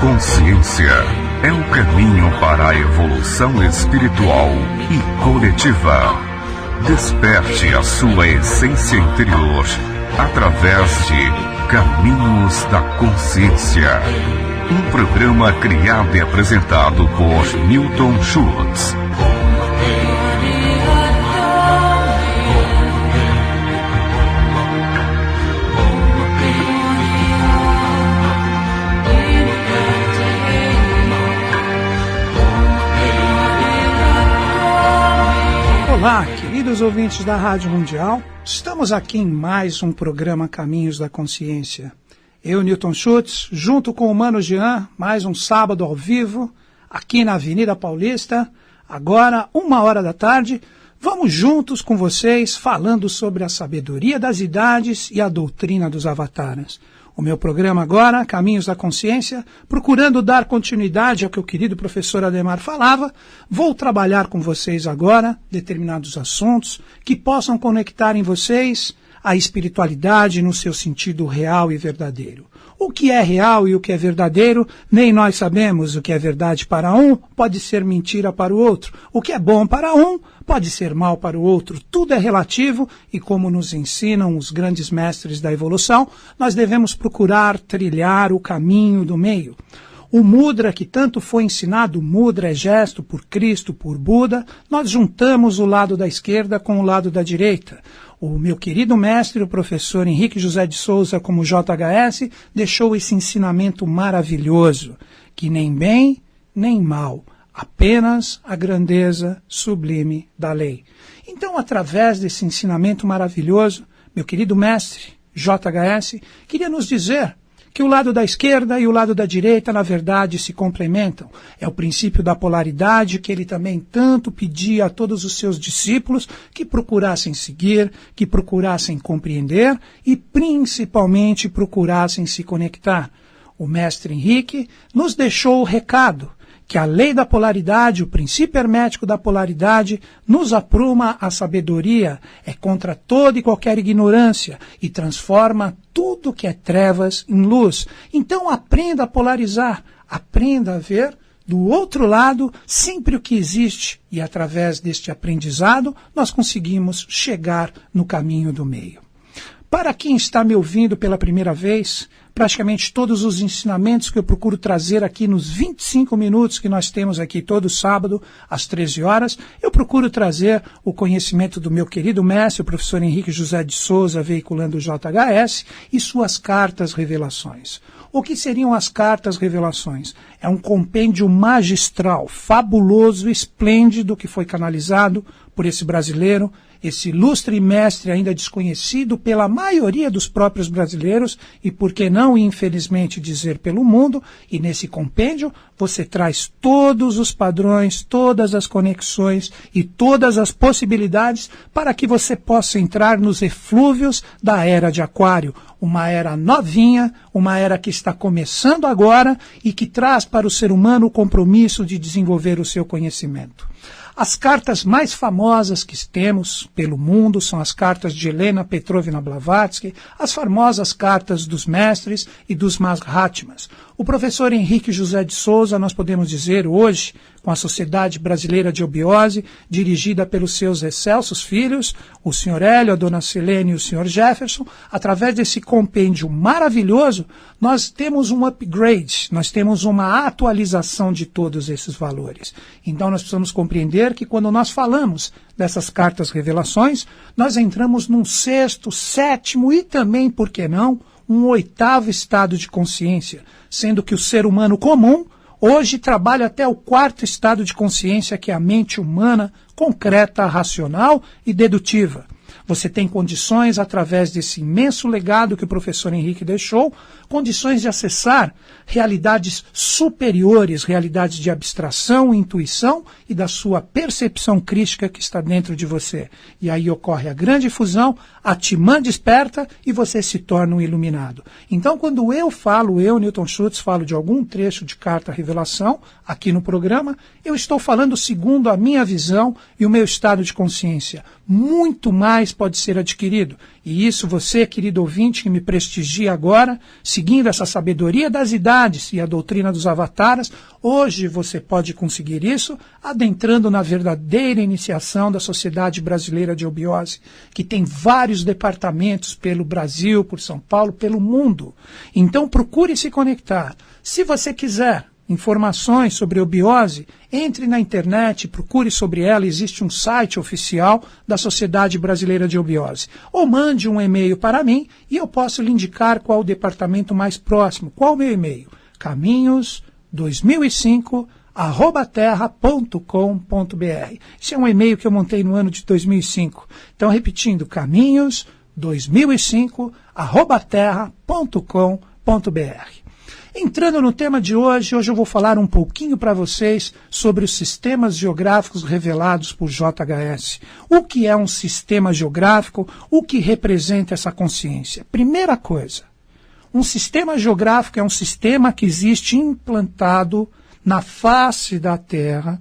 Consciência é o caminho para a evolução espiritual e coletiva. Desperte a sua essência interior através de Caminhos da Consciência. Um programa criado e apresentado por Newton Schultz. Olá, queridos ouvintes da Rádio Mundial. Estamos aqui em mais um programa Caminhos da Consciência. Eu, Newton Schultz, junto com o Mano Jean, mais um sábado ao vivo, aqui na Avenida Paulista, agora 1h da tarde, vamos juntos com vocês falando sobre a sabedoria das idades e a doutrina dos avatares. O meu programa agora, Caminhos da Consciência, procurando dar continuidade ao que o querido professor Ademar falava, vou trabalhar com vocês agora determinados assuntos que possam conectar em vocês a espiritualidade no seu sentido real e verdadeiro. O que é real e o que é verdadeiro, nem nós sabemos. O que é verdade para um pode ser mentira para o outro. O que é bom para um pode ser mal para o outro. Tudo é relativo e, como nos ensinam os grandes mestres da evolução, nós devemos procurar trilhar o caminho do meio. O mudra que tanto foi ensinado, mudra é gesto por Cristo, por Buda, nós juntamos o lado da esquerda com o lado da direita. O meu querido mestre, o professor Henrique José de Souza, como JHS, deixou esse ensinamento maravilhoso, que nem bem, nem mal, apenas a grandeza sublime da lei. Então, através desse ensinamento maravilhoso, meu querido mestre, JHS, queria nos dizer que o lado da esquerda e o lado da direita, na verdade, se complementam. É o princípio da polaridade que ele também tanto pedia a todos os seus discípulos que procurassem seguir, que procurassem compreender e, principalmente, procurassem se conectar. O mestre Henrique nos deixou o recado que a lei da polaridade, o princípio hermético da polaridade, nos apruma a sabedoria, é contra toda e qualquer ignorância e transforma tudo que é trevas em luz. Então aprenda a polarizar, aprenda a ver do outro lado sempre o que existe e através deste aprendizado nós conseguimos chegar no caminho do meio. Para quem está me ouvindo pela primeira vez, praticamente todos os ensinamentos que eu procuro trazer aqui nos 25 minutos que nós temos aqui todo sábado, às 13 horas, eu procuro trazer o conhecimento do meu querido mestre, o professor Henrique José de Souza, veiculando o JHS, e suas cartas revelações. O que seriam as cartas revelações? É um compêndio magistral, fabuloso, esplêndido, que foi canalizado por esse brasileiro, esse ilustre mestre ainda desconhecido pela maioria dos próprios brasileiros e, por que não, infelizmente, dizer pelo mundo, e nesse compêndio você traz todos os padrões, todas as conexões e todas as possibilidades para que você possa entrar nos eflúvios da era de Aquário, uma era novinha, uma era que está começando agora e que traz para o ser humano o compromisso de desenvolver o seu conhecimento. As cartas mais famosas que temos pelo mundo são as cartas de Helena Petrovna Blavatsky, as famosas cartas dos mestres e dos Mahatmas. O professor Henrique José de Souza, nós podemos dizer hoje, com a Sociedade Brasileira de Obiose, dirigida pelos seus excelsos filhos, o Sr. Hélio, a Dona Selene e o Sr. Jefferson, através desse compêndio maravilhoso, nós temos um upgrade, nós temos uma atualização de todos esses valores. Então nós precisamos compreender que quando nós falamos dessas cartas revelações, nós entramos num 6º, 7º e também, por que não, um 8º estado de consciência, sendo que o ser humano comum hoje trabalha até o 4º estado de consciência, que é a mente humana, concreta, racional e dedutiva. Você tem condições, através desse imenso legado que o professor Henrique deixou, condições de acessar realidades superiores, realidades de abstração, intuição e da sua percepção crística que está dentro de você. E aí ocorre a grande fusão, a Atman desperta e você se torna um iluminado. Então, quando eu, Newton Schultz, falo de algum trecho de carta revelação aqui no programa, eu estou falando segundo a minha visão e o meu estado de consciência, muito mais pode ser adquirido. E isso você, querido ouvinte, que me prestigia agora, seguindo essa sabedoria das idades e a doutrina dos avataras, hoje você pode conseguir isso adentrando na verdadeira iniciação da Sociedade Brasileira de Obiose, que tem vários departamentos pelo Brasil, por São Paulo, pelo mundo. Então procure se conectar. Se você quiser informações sobre obiose, entre na internet, procure sobre ela, existe um site oficial da Sociedade Brasileira de Obiose. Ou mande um e-mail para mim e eu posso lhe indicar qual o departamento mais próximo. Qual o meu e-mail? caminhos2005@terra.com.br. Esse é um e-mail que eu montei no ano de 2005. Então, repetindo, caminhos2005@terra.com.br. Entrando no tema de hoje eu vou falar um pouquinho para vocês sobre os sistemas geográficos revelados por JHS. O que é um sistema geográfico? O que representa essa consciência? Primeira coisa, um sistema geográfico é um sistema que existe implantado na face da Terra,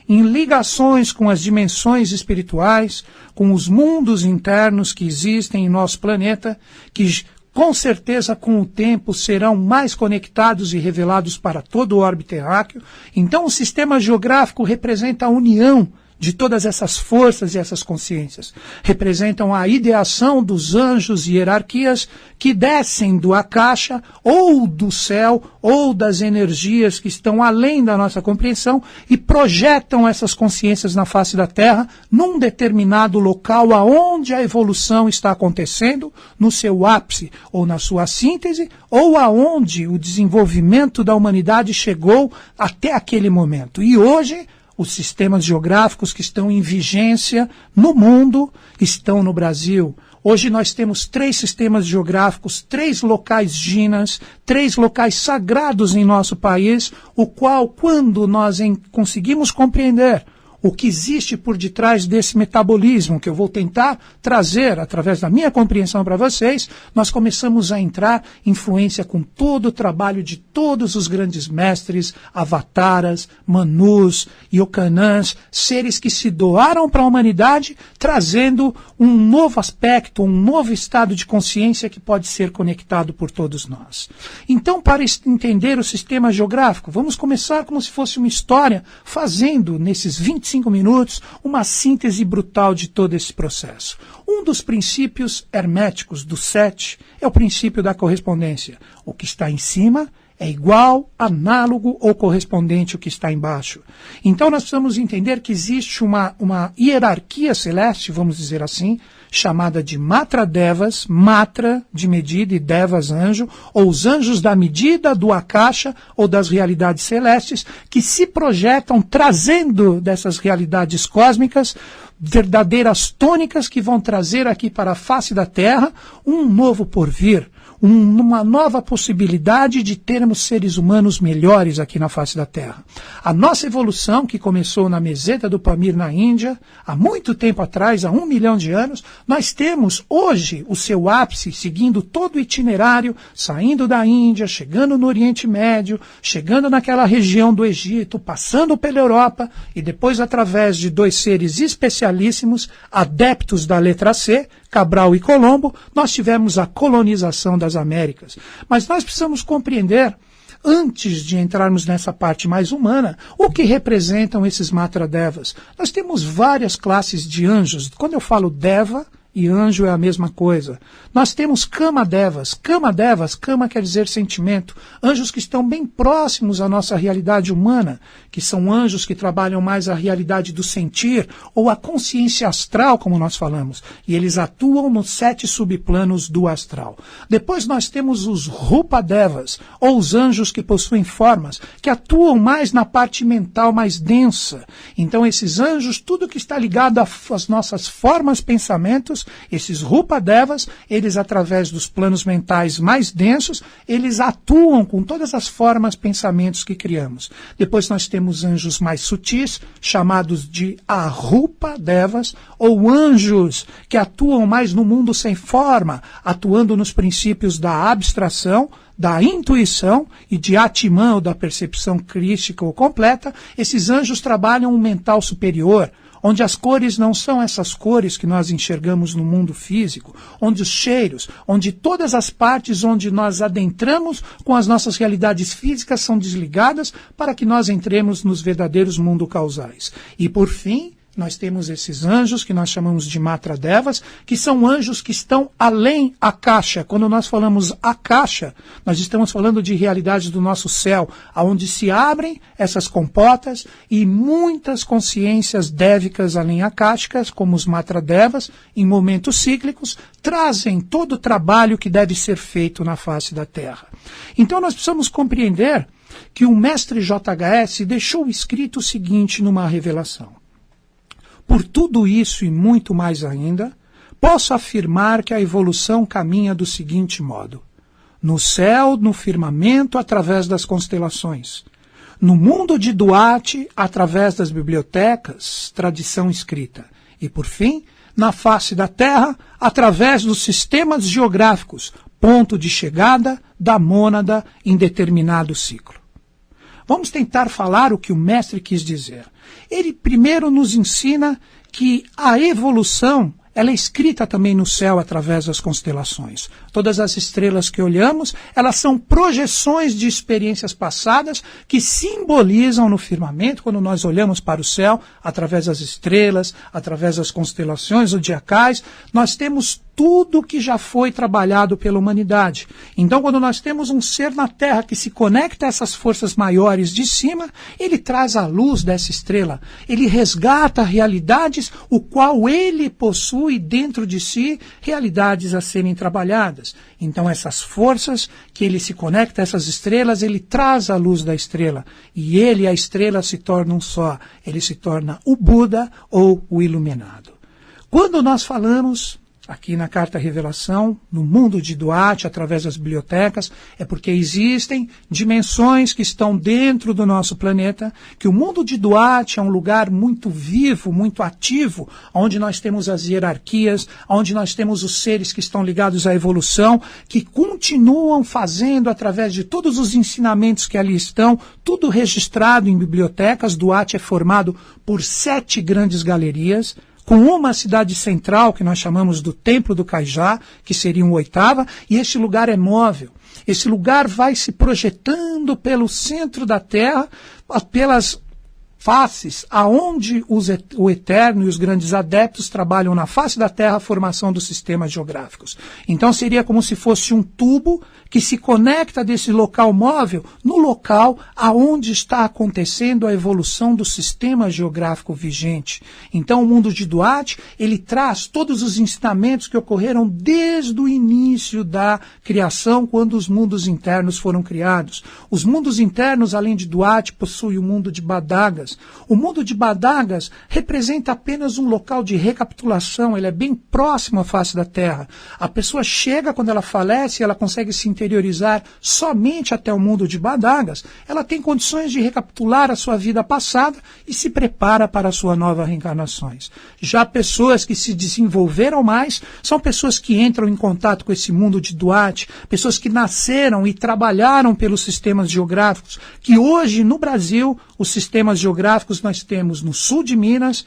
em ligações com as dimensões espirituais, com os mundos internos que existem em nosso planeta, que com certeza, com o tempo, serão mais conectados e revelados para todo o orbe terráqueo. Então, o sistema geográfico representa a união de todas essas forças e essas consciências. Representam a ideação dos anjos e hierarquias que descem do Akasha, ou do céu, ou das energias que estão além da nossa compreensão e projetam essas consciências na face da Terra, num determinado local aonde a evolução está acontecendo, no seu ápice, ou na sua síntese, ou aonde o desenvolvimento da humanidade chegou até aquele momento. E hoje, os sistemas geográficos que estão em vigência no mundo estão no Brasil. Hoje nós temos 3 sistemas geográficos, 3 locais jinas, 3 locais sagrados em nosso país, o qual, quando nós conseguimos compreender o que existe por detrás desse metabolismo, que eu vou tentar trazer através da minha compreensão para vocês, nós começamos a entrar em influência com todo o trabalho de todos os grandes mestres, avataras, manus, yokanãs, seres que se doaram para a humanidade, trazendo um novo aspecto, um novo estado de consciência que pode ser conectado por todos nós. Então, para entender o sistema geográfico, vamos começar como se fosse uma história, fazendo nesses 25 minutos uma síntese brutal de todo esse processo. Um dos princípios herméticos do 7 é o princípio da correspondência. O que está em cima é igual, análogo ou correspondente ao que está embaixo. Então nós precisamos entender que existe uma hierarquia celeste, vamos dizer assim, chamada de Matra Devas, Matra de medida e Devas anjo, ou os anjos da medida, do Akasha ou das realidades celestes, que se projetam trazendo dessas realidades cósmicas verdadeiras tônicas que vão trazer aqui para a face da Terra um novo porvir, uma nova possibilidade de termos seres humanos melhores aqui na face da Terra. A nossa evolução, que começou na meseta do Pamir, na Índia, há muito tempo atrás, há 1 milhão de anos, nós temos hoje o seu ápice, seguindo todo o itinerário, saindo da Índia, chegando no Oriente Médio, chegando naquela região do Egito, passando pela Europa, e depois através de 2 seres especialíssimos, adeptos da letra C, Cabral e Colombo, nós tivemos a colonização das Américas. Mas nós precisamos compreender, antes de entrarmos nessa parte mais humana, o que representam esses Matra Devas. Nós temos várias classes de anjos. Quando eu falo Deva e anjo é a mesma coisa. Nós temos Kama Devas. Kama Devas, Kama quer dizer sentimento. Anjos que estão bem próximos à nossa realidade humana, que são anjos que trabalham mais a realidade do sentir, ou a consciência astral, como nós falamos. E eles atuam nos 7 subplanos do astral. Depois nós temos os Rupa Devas, ou os anjos que possuem formas, que atuam mais na parte mental mais densa. Então esses anjos, tudo que está ligado às nossas formas, pensamentos, esses Rupa Devas, eles através dos planos mentais mais densos, eles atuam com todas as formas, pensamentos que criamos. Depois nós temos anjos mais sutis, chamados de Arupa Devas, ou anjos que atuam mais no mundo sem forma, atuando nos princípios da abstração, da intuição e de Atman, ou da percepção crística ou completa. Esses anjos trabalham um mental superior, onde as cores não são essas cores que nós enxergamos no mundo físico, onde os cheiros, onde todas as partes onde nós adentramos com as nossas realidades físicas são desligadas para que nós entremos nos verdadeiros mundos causais. E por fim, nós temos esses anjos que nós chamamos de Matradevas, que são anjos que estão além Akasha. Quando nós falamos Akasha, nós estamos falando de realidades do nosso céu, onde se abrem essas compotas e muitas consciências dévicas além akásticas, como os Matradevas, em momentos cíclicos, trazem todo o trabalho que deve ser feito na face da Terra. Então nós precisamos compreender que o mestre JHS deixou escrito o seguinte numa revelação: por tudo isso e muito mais ainda, posso afirmar que a evolução caminha do seguinte modo: no céu, no firmamento, através das constelações; no mundo de Duat, através das bibliotecas, tradição escrita; e, por fim, na face da Terra, através dos sistemas geográficos, ponto de chegada da mônada em determinado ciclo. Vamos tentar falar o que o mestre quis dizer. Ele primeiro nos ensina que a evolução ela é escrita também no céu através das constelações. Todas as estrelas que olhamos, elas são projeções de experiências passadas que simbolizam no firmamento, quando nós olhamos para o céu, através das estrelas, através das constelações zodiacais, nós temos tudo que já foi trabalhado pela humanidade. Então, quando nós temos um ser na Terra que se conecta a essas forças maiores de cima, ele traz a luz dessa estrela, ele resgata realidades o qual ele possui dentro de si, realidades a serem trabalhadas. Então, essas forças que ele se conecta a essas estrelas, ele traz a luz da estrela. E ele e a estrela se tornam um só. Ele se torna o Buda ou o iluminado. Quando nós falamos aqui na Carta Revelação, no mundo de Duat, através das bibliotecas, é porque existem dimensões que estão dentro do nosso planeta, que o mundo de Duat é um lugar muito vivo, muito ativo, onde nós temos as hierarquias, onde nós temos os seres que estão ligados à evolução, que continuam fazendo, através de todos os ensinamentos que ali estão, tudo registrado em bibliotecas. Duat é formado por 7 grandes galerias, com uma cidade central, que nós chamamos do Templo do Kaijá, que seria uma 8ª, e este lugar é móvel. Esse lugar vai se projetando pelo centro da Terra, pelas faces aonde o Eterno e os grandes adeptos trabalham na face da Terra a formação dos sistemas geográficos. Então seria como se fosse um tubo que se conecta desse local móvel no local aonde está acontecendo a evolução do sistema geográfico vigente. Então o mundo de Duat, ele traz todos os ensinamentos que ocorreram desde o início da criação, quando os mundos internos foram criados. Os mundos internos, além de Duat, possuem o mundo de Badagas. O mundo de Badagas representa apenas um local de recapitulação, ele é bem próximo à face da Terra. A pessoa chega, quando ela falece, ela consegue se interiorizar somente até o mundo de Badagas, ela tem condições de recapitular a sua vida passada e se prepara para a sua nova reencarnações. Já pessoas que se desenvolveram mais são pessoas que entram em contato com esse mundo de Duat, pessoas que nasceram e trabalharam pelos sistemas geográficos, que hoje no Brasil, os sistemas geográficos nós temos no sul de Minas,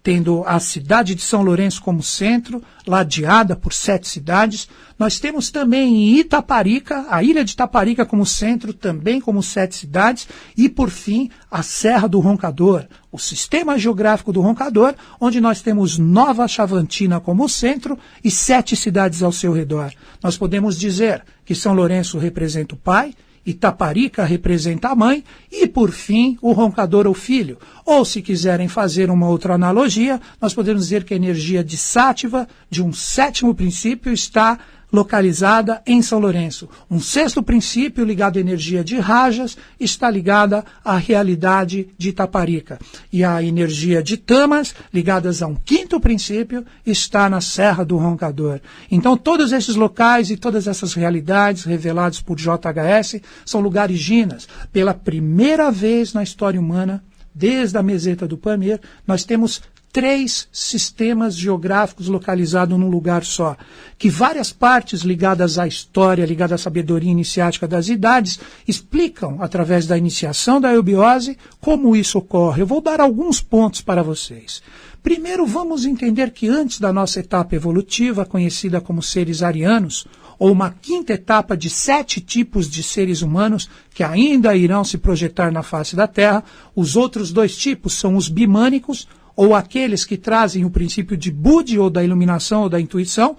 tendo a cidade de São Lourenço como centro, ladeada por 7 cidades. Nós temos também em Itaparica, a ilha de Itaparica como centro, também como 7 cidades. E, por fim, a Serra do Roncador, o sistema geográfico do Roncador, onde nós temos Nova Chavantina como centro e 7 cidades ao seu redor. Nós podemos dizer que São Lourenço representa o pai, Itaparica representa a mãe e, por fim, o Roncador o filho. Ou, se quiserem fazer uma outra analogia, nós podemos dizer que a energia de Sátiva, de um 7º princípio, está localizada em São Lourenço. Um 6º princípio, ligado à energia de Rajas, está ligada à realidade de Itaparica. E a energia de Tamas, ligadas a um 5º princípio, está na Serra do Roncador. Então, todos esses locais e todas essas realidades revelados por JHS são lugares ginas. Pela primeira vez na história humana, desde a meseta do Pamir, nós temos 3 sistemas geográficos localizados num lugar só, que várias partes ligadas à história, ligadas à sabedoria iniciática das idades, explicam, através da iniciação da eubiose, como isso ocorre. Eu vou dar alguns pontos para vocês. Primeiro, vamos entender que antes da nossa etapa evolutiva, conhecida como seres arianos, ou uma quinta etapa de 7 tipos de seres humanos que ainda irão se projetar na face da Terra, os outros 2 tipos são os bimânicos, ou aqueles que trazem o princípio de Budi, ou da iluminação ou da intuição,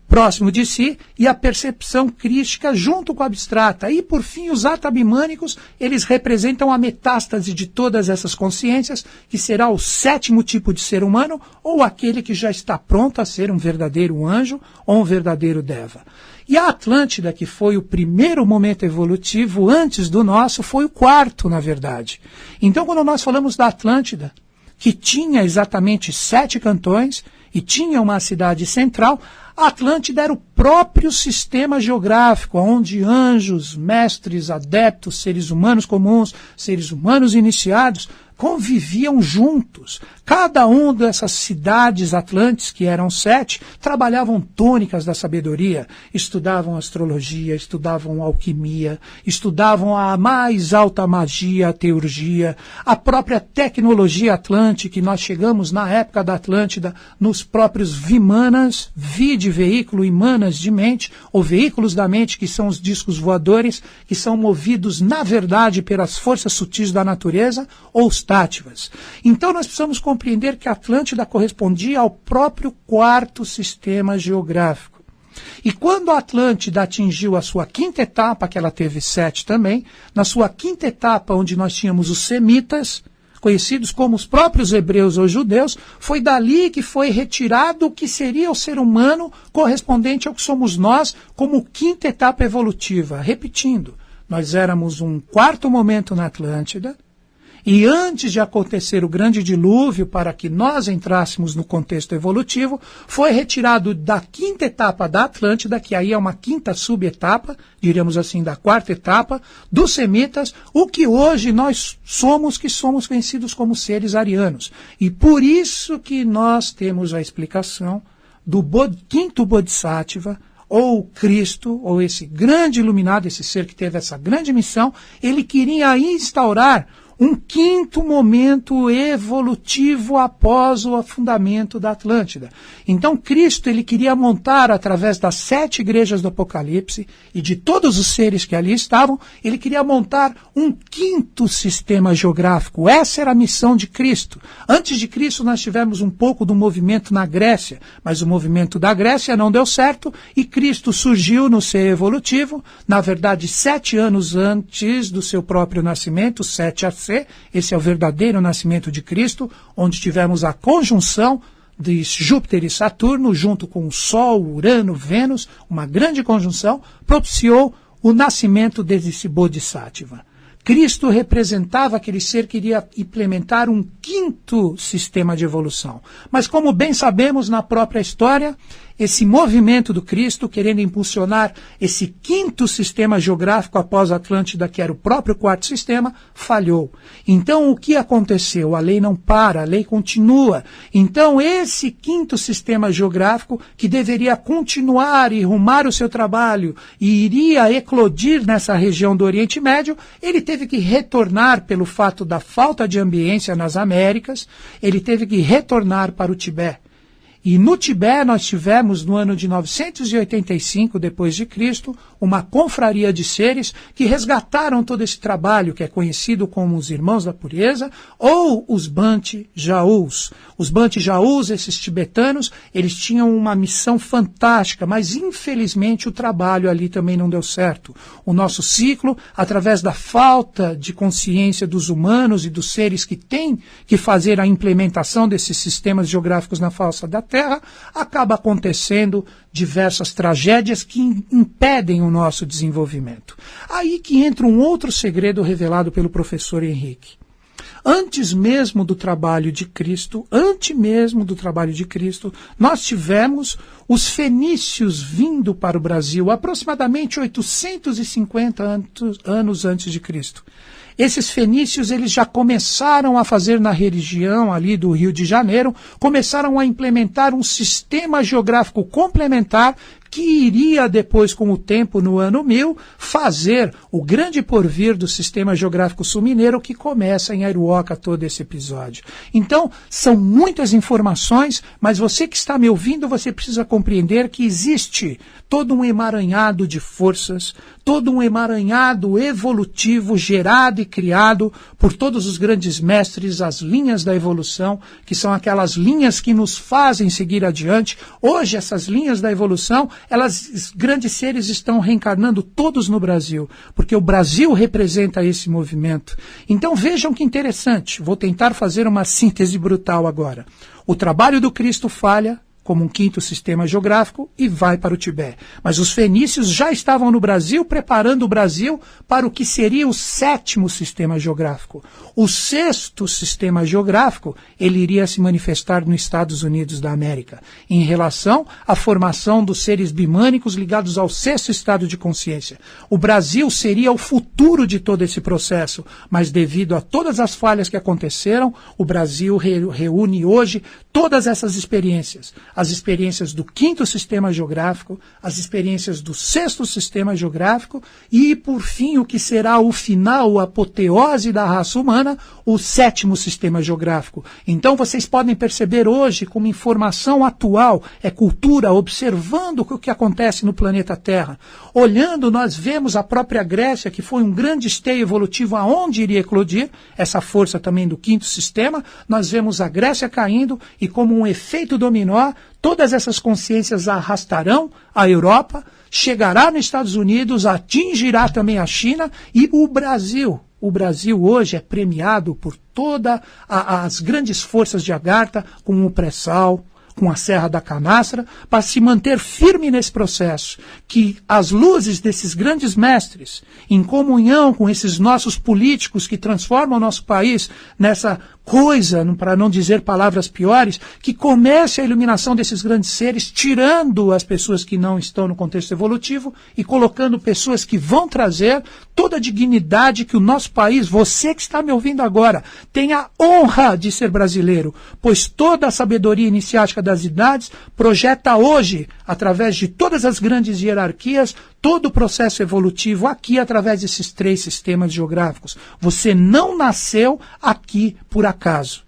próximo de si, e a percepção crística junto com a abstrata. E, por fim, os atabimânicos, eles representam a metástase de todas essas consciências, que será o 7º tipo de ser humano, ou aquele que já está pronto a ser um verdadeiro anjo ou um verdadeiro deva. E a Atlântida, que foi o primeiro momento evolutivo antes do nosso, foi o 4º, na verdade. Então, quando nós falamos da Atlântida, que tinha exatamente 7 cantões e tinha uma cidade central, a Atlântida era o próprio sistema geográfico, onde anjos, mestres, adeptos, seres humanos comuns, seres humanos iniciados, conviviam juntos. Cada um dessas cidades atlantes, que eram 7, trabalhavam tônicas da sabedoria, estudavam astrologia, estudavam alquimia, estudavam a mais alta magia, a teurgia, a própria tecnologia atlântica, que nós chegamos na época da Atlântida nos próprios Vimanas, de veículo, e manas de mente, ou veículos da mente, que são os discos voadores, que são movidos, na verdade, pelas forças sutis da natureza, ou os táttivas. Então nós precisamos compreender que a Atlântida correspondia ao próprio 4º sistema geográfico. E quando a Atlântida atingiu a sua quinta etapa, que ela teve 7 também, na sua quinta etapa, onde nós tínhamos os semitas, conhecidos como os próprios hebreus ou judeus, foi dali que foi retirado o que seria o ser humano correspondente ao que somos nós como quinta etapa evolutiva. Repetindo, nós éramos um 4º momento na Atlântida, e antes de acontecer o grande dilúvio, para que nós entrássemos no contexto evolutivo, foi retirado da quinta etapa da Atlântida, que aí é uma quinta subetapa, diríamos assim, da 4ª etapa, dos semitas, o que hoje nós somos, que somos conhecidos como seres arianos. E por isso que nós temos a explicação do 5º Bodhisattva, ou Cristo, ou esse grande iluminado, esse ser que teve essa grande missão, ele queria instaurar um 5º momento evolutivo após o afundamento da Atlântida. Então Cristo ele queria montar, através das 7 igrejas do Apocalipse e de todos os seres que ali estavam, ele queria montar um 5º sistema geográfico. Essa era a missão de Cristo. Antes de Cristo nós tivemos um pouco do movimento na Grécia, mas o movimento da Grécia não deu certo e Cristo surgiu no ser evolutivo, na verdade 7 anos antes do seu próprio nascimento, 7 AC. Esse é o verdadeiro nascimento de Cristo, onde tivemos a conjunção de Júpiter e Saturno, junto com o Sol, Urano, Vênus, uma grande conjunção, propiciou o nascimento desse Bodhisattva. Cristo representava aquele ser que iria implementar um 5º sistema de evolução. Mas como bem sabemos na própria história, esse movimento do Cristo, querendo impulsionar esse 5º sistema geográfico após a Atlântida, que era o próprio 4º sistema, falhou. Então o que aconteceu? A lei não para, a lei continua. Então esse 5º sistema geográfico, que deveria continuar e rumar o seu trabalho e iria eclodir nessa região do Oriente Médio, ele teve que retornar pelo fato da falta de ambiência nas Américas, ele teve que retornar para o Tibete. E no Tibete nós tivemos, no ano de 985 depois de Cristo, uma confraria de seres que resgataram todo esse trabalho, que é conhecido como os Irmãos da Pureza, ou os Bhante Jaus. Os Bhante Jaus, esses tibetanos, eles tinham uma missão fantástica, mas infelizmente o trabalho ali também não deu certo. O nosso ciclo, através da falta de consciência dos humanos e dos seres que têm que fazer a implementação desses sistemas geográficos na face da Terra, acaba acontecendo diversas tragédias que impedem o nosso desenvolvimento. Aí que entra um outro segredo revelado pelo professor Henrique. Antes mesmo do trabalho de Cristo, nós tivemos os fenícios vindo para o Brasil aproximadamente 850 anos antes de Cristo. esses fenícios eles já começaram a fazer na região ali do Rio de Janeiro, começaram a implementar um sistema geográfico complementar que iria depois, com o tempo, no ano 1000, fazer o grande porvir do sistema geográfico sul-mineiro que começa em Airuoca todo esse episódio. Então, são muitas informações, mas você que está me ouvindo, você precisa compreender que existe todo um emaranhado de forças, todo um emaranhado evolutivo gerado e criado por todos os grandes mestres, as linhas da evolução, que são aquelas linhas que nos fazem seguir adiante. Hoje, essas linhas da evolução, os grandes seres estão reencarnando todos no Brasil, porque o Brasil representa esse movimento. Então vejam que interessante, vou tentar fazer uma síntese brutal agora. O trabalho do Cristo falha como um quinto sistema geográfico e vai para o Tibete. Mas os fenícios já estavam no Brasil, preparando o Brasil para o que seria o sétimo sistema geográfico. O sexto sistema geográfico, ele iria se manifestar nos Estados Unidos da América, em relação à formação dos seres bimânicos ligados ao sexto estado de consciência. O Brasil seria o futuro de todo esse processo, mas devido a todas as falhas que aconteceram, o Brasil reúne hoje todas essas experiências. As experiências do quinto sistema geográfico, as experiências do sexto sistema geográfico e, por fim, o que será o final, a apoteose da raça humana, o sétimo sistema geográfico. Então, vocês podem perceber hoje, como informação atual, é cultura, observando o que acontece no planeta Terra. Olhando, nós vemos a própria Grécia, que foi um grande esteio evolutivo aonde iria eclodir, essa força também do quinto sistema. Nós vemos a Grécia caindo e, como um efeito dominó, todas essas consciências arrastarão a Europa, chegará nos Estados Unidos, atingirá também a China e o Brasil. O Brasil hoje é premiado por todas as grandes forças de Agartha, com o pré-sal, com a Serra da Canastra, para se manter firme nesse processo, que as luzes desses grandes mestres, em comunhão com esses nossos políticos que transformam o nosso país nessa coisa, para não dizer palavras piores, que comece a iluminação desses grandes seres, tirando as pessoas que não estão no contexto evolutivo e colocando pessoas que vão trazer toda a dignidade que o nosso país, você que está me ouvindo agora, tem a honra de ser brasileiro, pois toda a sabedoria iniciática das idades projeta hoje, através de todas as grandes hierarquias, todo o processo evolutivo aqui através desses três sistemas geográficos. Você não nasceu aqui por acaso.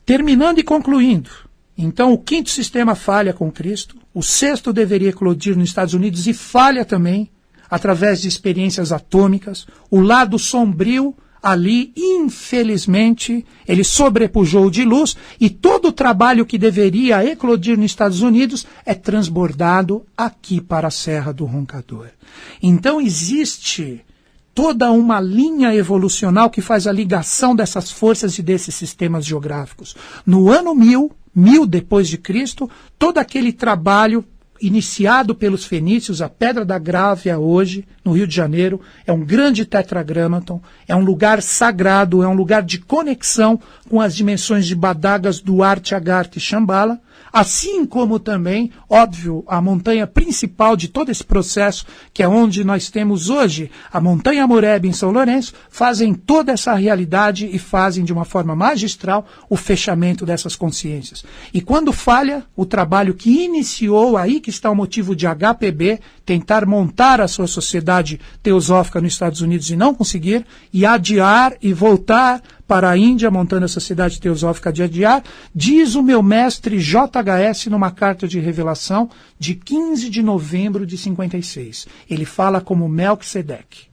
Terminando e concluindo, então o quinto sistema falha com Cristo, o sexto deveria eclodir nos Estados Unidos e falha também através de experiências atômicas, o lado sombrio ali, infelizmente, ele sobrepujou de luz e todo o trabalho que deveria eclodir nos Estados Unidos é transbordado aqui para a Serra do Roncador. Então existe toda uma linha evolucional que faz a ligação dessas forças e desses sistemas geográficos. No ano 1000 depois de Cristo, todo aquele trabalho iniciado pelos fenícios, a Pedra da Grávia hoje, no Rio de Janeiro, é um grande tetragramaton, é um lugar sagrado, é um lugar de conexão com as dimensões de Badagas, Duarte, Agartha e Shambhala, assim como também, óbvio, a montanha principal de todo esse processo, que é onde nós temos hoje, a Montanha Moreb em São Lourenço, fazem toda essa realidade e fazem de uma forma magistral o fechamento dessas consciências. E quando falha o trabalho que iniciou, aí que está o motivo de HPB, tentar montar a sua sociedade teosófica nos Estados Unidos e não conseguir, e adiar e voltar para a Índia, montando a sociedade teosófica de adiar, diz o meu mestre JHS numa carta de revelação de 15 de novembro de 56. Ele fala como Melquisedeque.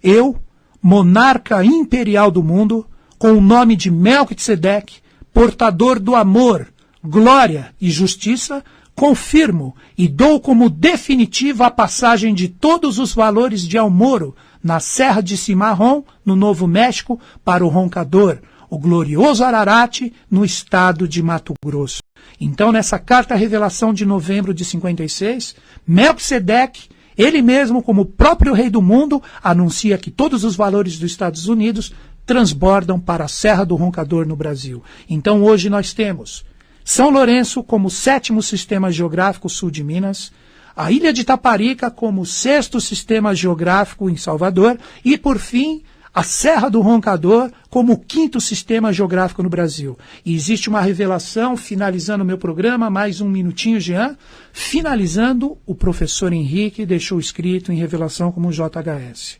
Eu, monarca imperial do mundo, com o nome de Melquisedeque, portador do amor, glória e justiça, confirmo e dou como definitiva a passagem de todos os valores de Almoro, na Serra de Cimarrón, no Novo México, para o Roncador, o glorioso Ararate, no estado de Mato Grosso. Então, nessa carta revelação de novembro de 56, Melquisedeque, ele mesmo, como o próprio rei do mundo, anuncia que todos os valores dos Estados Unidos transbordam para a Serra do Roncador no Brasil. Então, hoje nós temos São Lourenço como sétimo sistema geográfico sul de Minas, a Ilha de Taparica como sexto sistema geográfico em Salvador e, por fim, a Serra do Roncador como o 5º sistema geográfico no Brasil. E existe uma revelação, finalizando o meu programa, mais um minutinho, Jean, finalizando, o professor Henrique deixou escrito em revelação como JHS.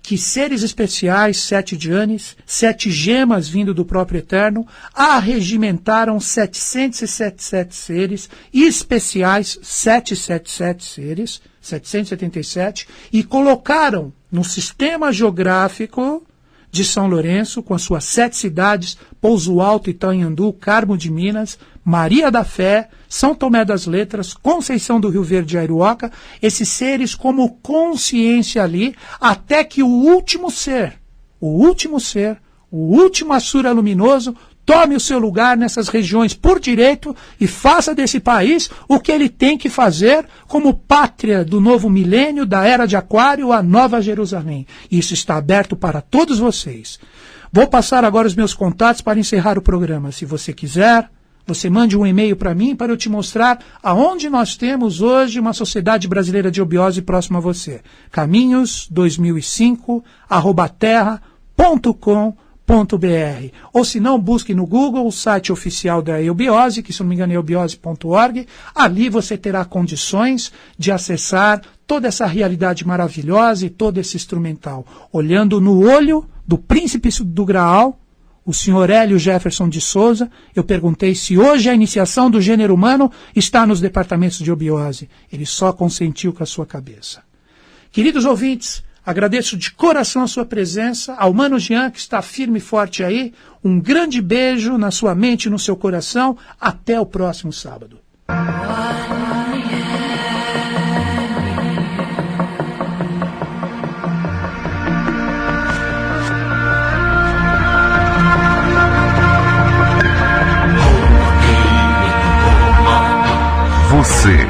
Que seres especiais, 7 Dianes, 7 gemas vindo do próprio Eterno, arregimentaram 777 seres especiais, 777 seres, 777, e colocaram no sistema geográfico de São Lourenço, com as suas 7 cidades, Pouso Alto, Itanhandu, Carmo de Minas, Maria da Fé, São Tomé das Letras, Conceição do Rio Verde e Airuoca, esses seres como consciência ali, até que o último ser, o último Assura luminoso, tome o seu lugar nessas regiões por direito e faça desse país o que ele tem que fazer como pátria do novo milênio, da era de Aquário, a Nova Jerusalém. Isso está aberto para todos vocês. Vou passar agora os meus contatos para encerrar o programa. Se você quiser, você mande um e-mail para mim para eu te mostrar aonde nós temos hoje uma Sociedade Brasileira de Eubiose próxima a você. caminhos2005@terra.com.br. Ou se não, busque no Google o site oficial da Eubiose, que se não me engano é eubiose.org. Ali você terá condições de acessar toda essa realidade maravilhosa e todo esse instrumental. Olhando no olho do príncipe do Graal, o senhor Hélio Jefferson de Souza, eu perguntei se hoje a iniciação do gênero humano está nos departamentos de Eubiose. Ele só consentiu com a sua cabeça. Queridos ouvintes, agradeço de coração a sua presença, ao Mano Jean, que está firme e forte aí. Um grande beijo na sua mente e no seu coração. Até o próximo sábado. Você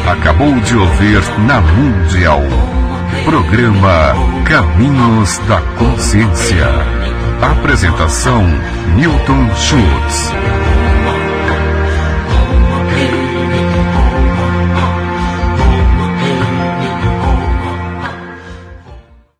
acabou de ouvir na Mundial. Programa Caminhos da Consciência. Apresentação: Newton Schultz.